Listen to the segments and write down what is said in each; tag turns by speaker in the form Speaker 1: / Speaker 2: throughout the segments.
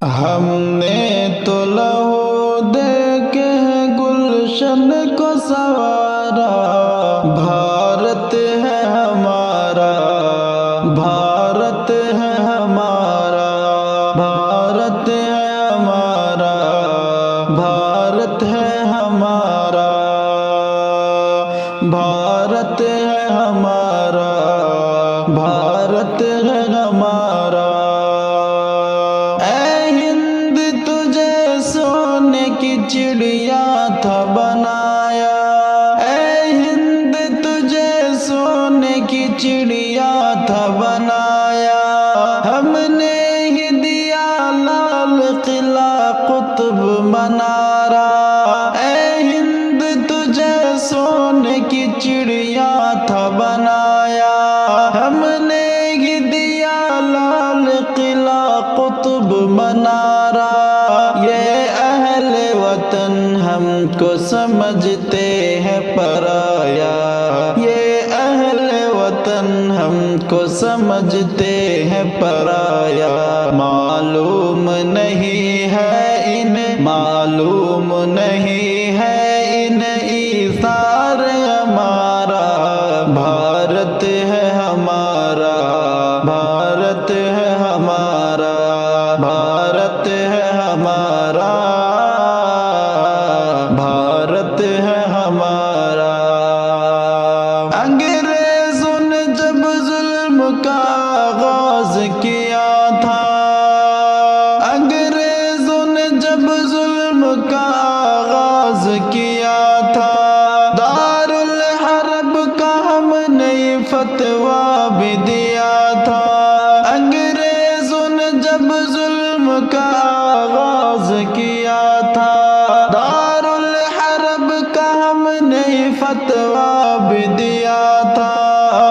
Speaker 1: हमने तो लहू दे के गुलशन को संवारा, भारत है हमारा, भारत है हमारा, भारत है हमारा, भारत है हमारा, भारत है हमारा, भारत है हमारा। की चिड़िया था बनाया, ऐ हिंद तुझे सोने की चिड़िया था बनाया, हमने ही दिया लाल किला कुतुब मनारा, ऐ हिंद तुझे सोने की चिड़िया था बनाया, हमने ही दिया लाल किला कुतुब मनारा। ये वतन हमको समझते हैं पराया, ये अहले वतन हमको समझते हैं पराया, मालूम नहीं है इन्हें, मालूम नहीं है इन्हें ईसार हमारा, भारत है हमारा, भारत है हमारा, भारत है हमारा, भारत है हमारा। अंग्रेजों ने जब जुल्म का आगाज किया था, अंग्रेजों ने जब जुल्म का आगाज किया था, दारुल हरब का हमने फतवा भी दिया था, अंग्रेजों ने जब जुल्म का आगाज किया था, फतवा भी दिया था,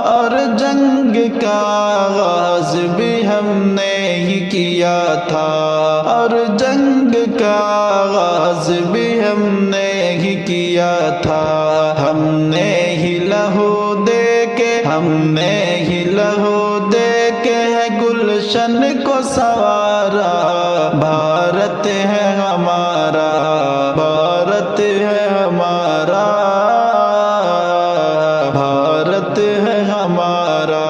Speaker 1: और जंग का आगाज भी हमने ही किया था, और जंग का आगाज भी हमने ही किया था, हमने ही लहू दे के, हमने ही लहू दे के है गुलशन को संवारा, भारत है हमारा, भारत है हमारा, भारत है हमारा।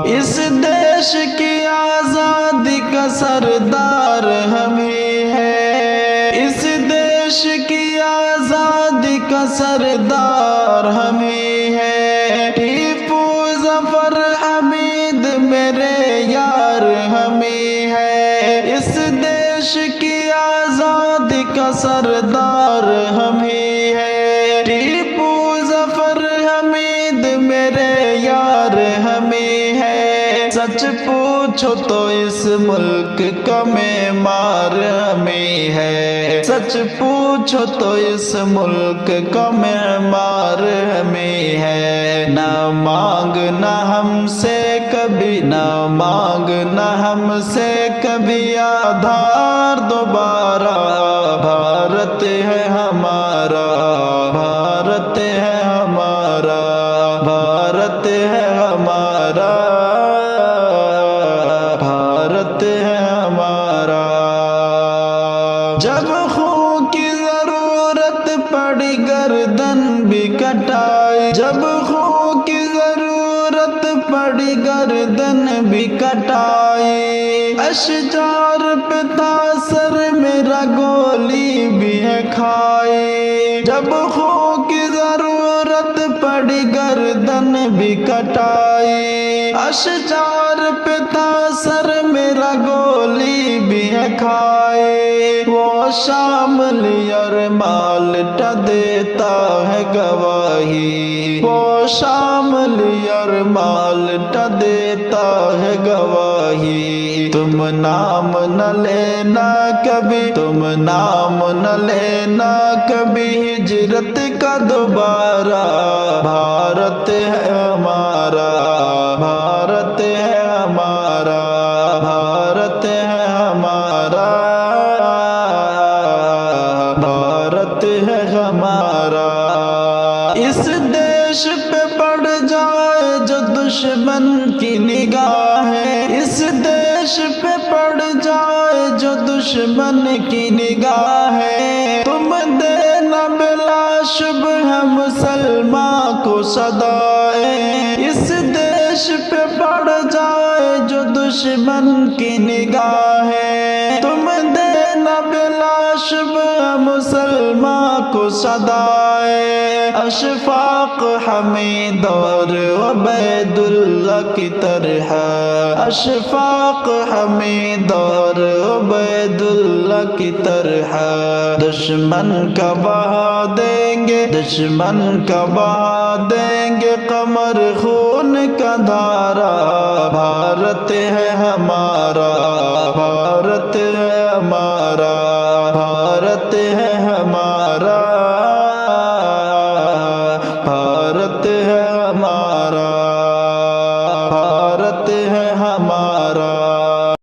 Speaker 1: इस देश की आजादी का सरदार हम ही है, इस देश की आजादी का सरदार हम ही है, टीपू जफर हमीद मेरे यार हम ही है, इस देश की आजादी का सरदार हम ही है, टीपू जफर हमीद मेरे यार हमें है, सच पूछो तो इस मुल्क का मेमार हमें है, सच पूछो तो इस मुल्क का मेमार हमें है, ना मांगना हमसे कभी, ना मांगना हमसे कभी आधार दोबारा, भारत है हमारा, भारत है हमारा, भारत है हमारा, भारत है हमारा। जब खून की जरूरत पड़ी गर्दन भी कटाई, जब खून की जरूरत पड़ी गर्दन भी कटाई, अशजार पे था सर मेरा गोली भी है खाई, जब खून की जरूरत पड़ी गर्दन भी कटाई, अशजार पे था सर मेरा गोली भी है खाई, वो शामिल यार माल्टा देता है गवाही, वो शामिल यार माल्टा देता है गवाही, तुम नाम न लेना कभी, तुम नाम न लेना कभी हिजरत का दोबारा, भारत है हमारा, भारत है हमारा, भारत है हमारा, भारत है हमारा। इस देश पे पड़ जाए जो दुश्मन की निगाह है, इस देश देश पे पड़ जाए जो दुश्मन की निगाह है, तुम देना बिला शुबह मुसलमान को सदाए। इस देश पे पड़ जाए जो दुश्मन की निगाह है, तुम देना बिला शुबह मुसलमान को सदाए। अशफाक हमीद और उबैदुल्लाह की तरह, अशफाक हमीद और उबैदुल्लाह की तरह दुश्मन का बहा देंगे, दुश्मन का बहा देंगे कमर खून का धारा। भारत है हमारा, भारत है हमारा, भारत है